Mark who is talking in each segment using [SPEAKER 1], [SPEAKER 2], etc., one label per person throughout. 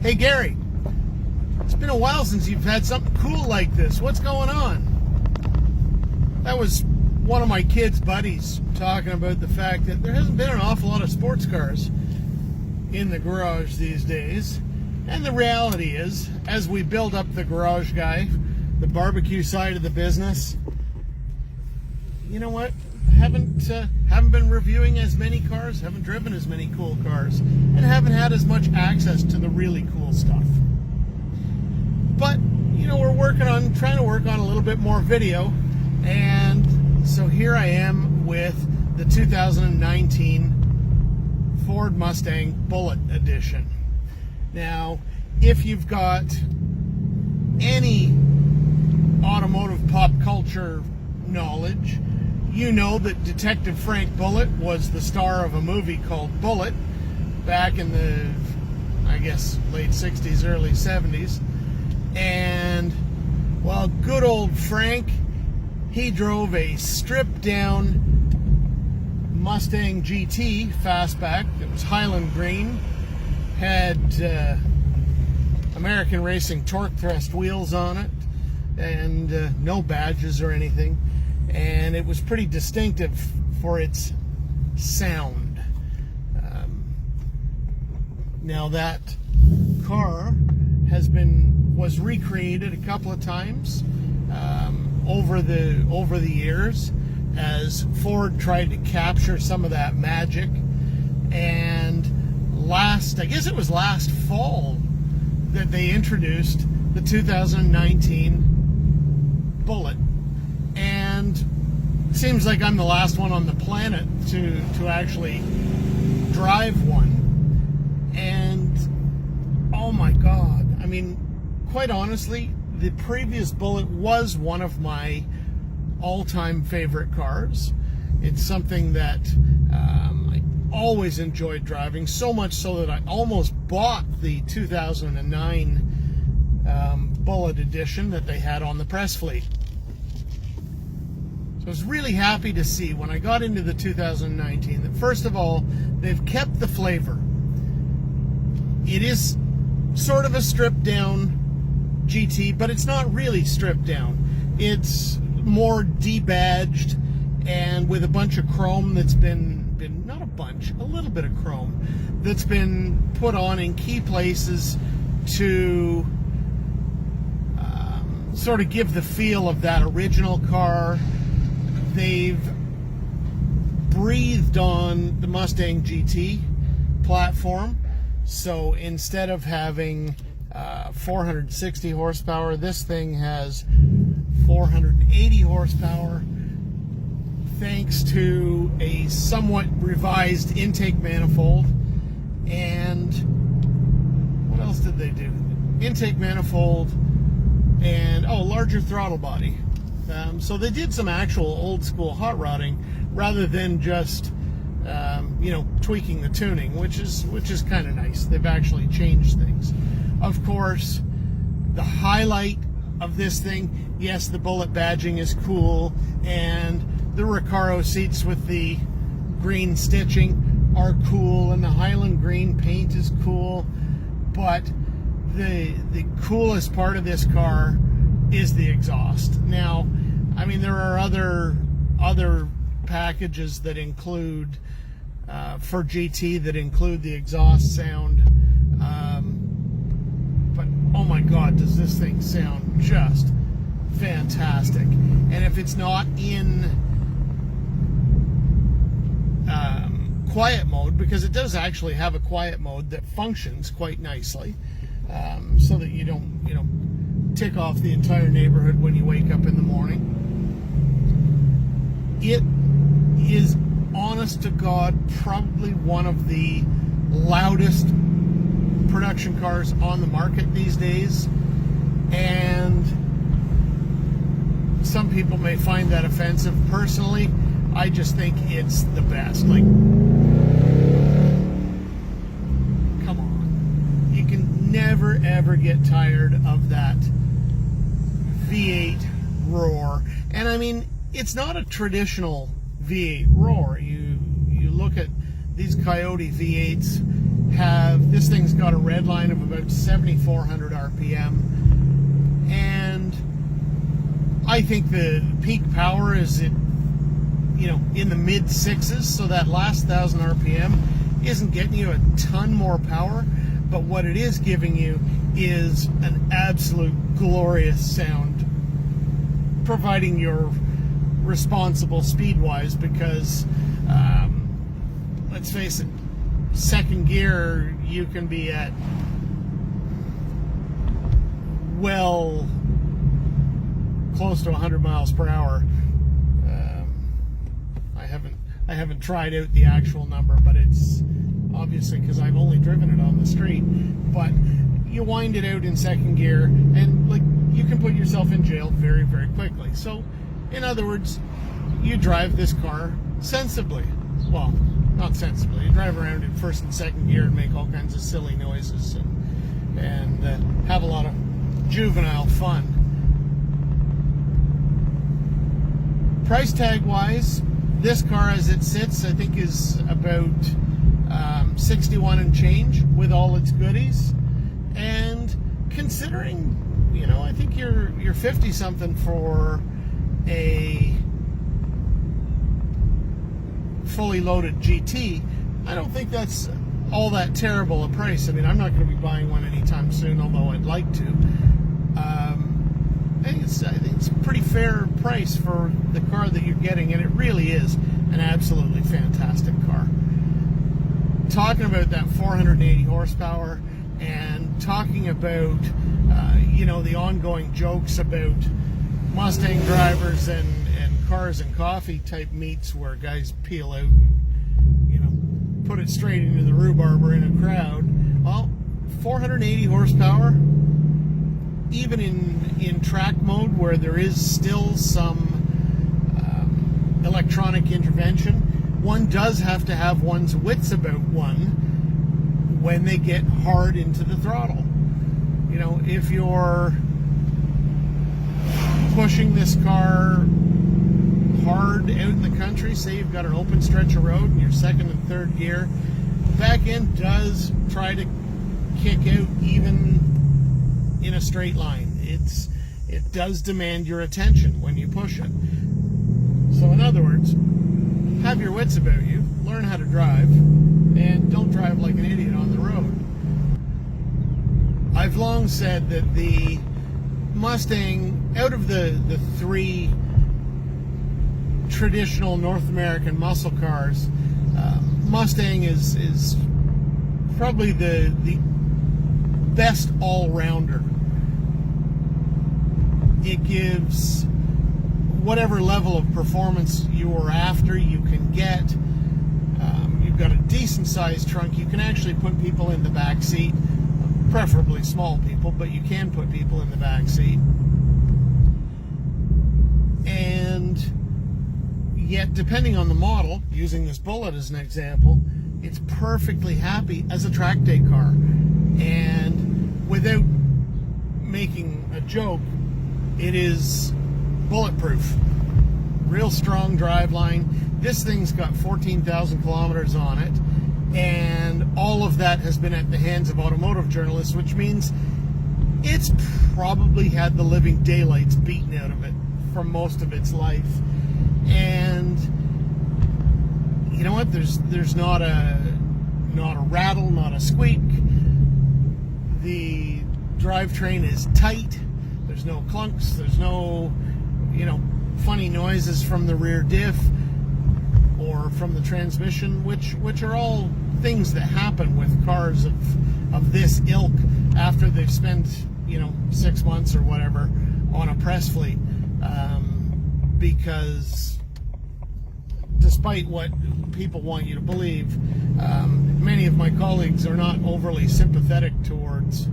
[SPEAKER 1] Hey Gary, it's been a while since you've had something cool like this. What's going on? That was one of my kids' buddies talking about the fact that there hasn't been an awful lot of sports cars in the garage these days. And the reality is, as we build up the garage guy, the barbecue side of the business, you know what? Haven't been reviewing as many cars, haven't driven as many cool cars, and haven't had as much access to the really cool stuff. But you know, we're trying to work on a little bit more video, and so here I am with the 2019 Ford Mustang Bullitt edition. Now, if you've got any automotive pop culture knowledge, you know that Detective Frank Bullitt was the star of a movie called Bullitt back in the, I guess, late 60s, early 70s. And, well, good old Frank, he drove a stripped-down Mustang GT fastback. It was Highland green, had American Racing torque thrust wheels on it, and no badges or anything. And it was pretty distinctive for its sound. Now that car was recreated a couple of times over the years as Ford tried to capture some of that magic. And I guess it was last fall that they introduced the 2019 Bullitt. And it seems like I'm the last one on the planet to actually drive one. And oh my God, I mean, quite honestly, the previous Bullitt was one of my all-time favorite cars. It's something that I always enjoyed driving, so much so that I almost bought the 2009 Bullitt edition that they had on the press fleet. I was really happy to see when I got into the 2019 that, first of all, they've kept the flavor. It is sort of a stripped down GT, but it's not really stripped down. It's more debadged and with a bunch of chrome that's been not a bunch, a little bit of chrome that's been put on in key places to sort of give the feel of that original car. They've breathed on the Mustang GT platform. So instead of having 460 horsepower, this thing has 480 horsepower, thanks to a somewhat revised intake manifold. And what else did they do? Intake manifold and larger throttle body. So they did some actual old school hot rodding rather than just tweaking the tuning, which is kind of nice. They've actually changed things. Of course, the highlight of this thing, yes, the Bullitt badging is cool, and the Recaro seats with the green stitching are cool, and the Highland green paint is cool. But the coolest part of this car is the exhaust. Now, I mean, there are other packages that include for GT that include the exhaust sound, but oh my God, does this thing sound just fantastic. And if it's not in quiet mode, because it does actually have a quiet mode that functions quite nicely, so that you don't tick off the entire neighborhood when you wake up in the morning. It is, honest to God, probably one of the loudest production cars on the market these days, and some people may find that offensive. Personally, I just think it's the best. Like, come on, you can never ever get tired of that V8 roar. And I mean, it's not a traditional V8 roar. You look at these Coyote V8s have, this thing's got a red line of about 7,400 RPM, and I think the peak power is in the mid sixes, so that last 1,000 RPM isn't getting you a ton more power, but what it is giving you is an absolute glorious sound, providing you're responsible speed-wise, because let's face it, second gear you can be at well close to 100 miles per hour. I haven't tried out the actual number, but it's obviously because I've only driven it on the street. But you wind it out in second gear, and like, you can put yourself in jail very, very quickly. So, in other words, you drive this car sensibly. Well, not sensibly. You drive around in first and second gear and make all kinds of silly noises and have a lot of juvenile fun. Price tag wise, this car as it sits, I think, is about 61 and change with all its goodies. And considering, I think you're 50 something for a fully loaded GT, I don't think that's all that terrible a price. I mean, I'm not going to be buying one anytime soon, although I'd like to. I think it's a pretty fair price for the car that you're getting, and it really is an absolutely fantastic car. Talking about that 480 horsepower, and talking about the ongoing jokes about Mustang drivers and cars and coffee type meets where guys peel out and put it straight into the rhubarb or in a crowd. Well, 480 horsepower, even in track mode where there is still some electronic intervention, one does have to have one's wits about one when they get hard into the throttle. If you're pushing this car hard out in the country, say you've got an open stretch of road in your second and third gear, the back end does try to kick out even in a straight line. It does demand your attention when you push it. So in other words, have your wits about you, learn how to drive, and don't drive like an idiot on the road. I've long said that the Mustang, out of the three traditional North American muscle cars, Mustang is probably the best all-rounder. It gives whatever level of performance you are after, you can get. You've got a decent sized trunk. You can actually put people in the back seat, preferably small people, but you can put people in the back seat. And yet, depending on the model, using this Bullitt as an example, it's perfectly happy as a track day car. And without making a joke, it is bulletproof. Real strong drive line. This thing's got 14,000 kilometers on it, and all of that has been at the hands of automotive journalists, which means it's probably had the living daylights beaten out of it for most of its life. And you know what? There's not a rattle, not a squeak. The drivetrain is tight. There's no clunks. There's no, funny noises from the rear diff or from the transmission, which are all things that happen with cars of this ilk after they've spent 6 months or whatever on a press fleet, because despite what people want you to believe, many of my colleagues are not overly sympathetic towards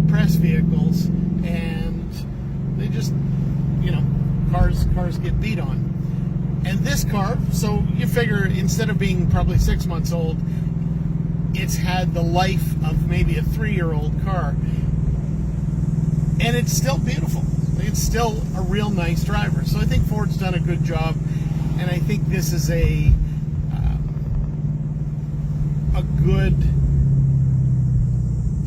[SPEAKER 1] press vehicles, and they just cars get beat on. And this car, so you figure, instead of being probably 6 months old, it's had the life of maybe a 3-year-old car, and it's still beautiful. It's still a real nice driver. So I think Ford's done a good job, and I think this is a a good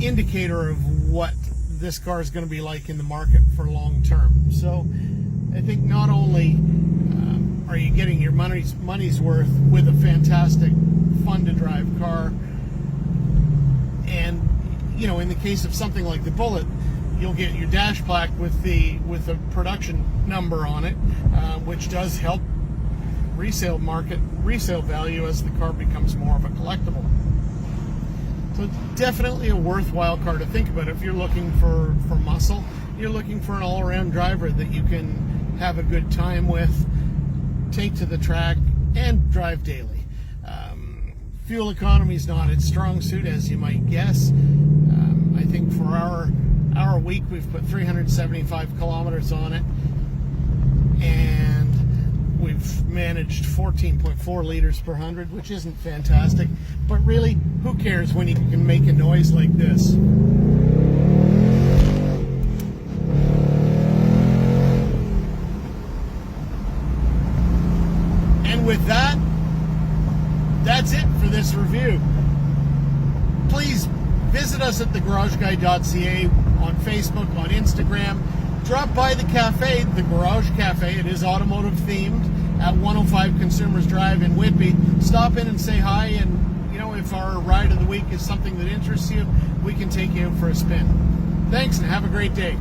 [SPEAKER 1] indicator of what this car is going to be like in the market for long term. So I think not only are you getting your money's worth with a fantastic, fun to drive car, and in the case of something like the Bullitt, you'll get your dash plaque with the production number on it, which does help resale value as the car becomes more of a collectible. So it's definitely a worthwhile car to think about if you're looking for muscle. You're looking for an all-around driver that you can have a good time with, take to the track, and drive daily. Fuel economy is not its strong suit, as you might guess. I think for our week we've put 375 kilometers on it, and we've managed 14.4 liters per 100, which isn't fantastic, but really, who cares when you can make a noise like this? And with that, that's it for this review. Please visit us at thegarageguy.ca on Facebook, on Instagram. Drop by the cafe, the Garage Cafe. It is automotive themed at 105 Consumers Drive in Whitby. Stop in and say hi, and if our ride of the week is something that interests you, we can take you out for a spin. Thanks, and have a great day.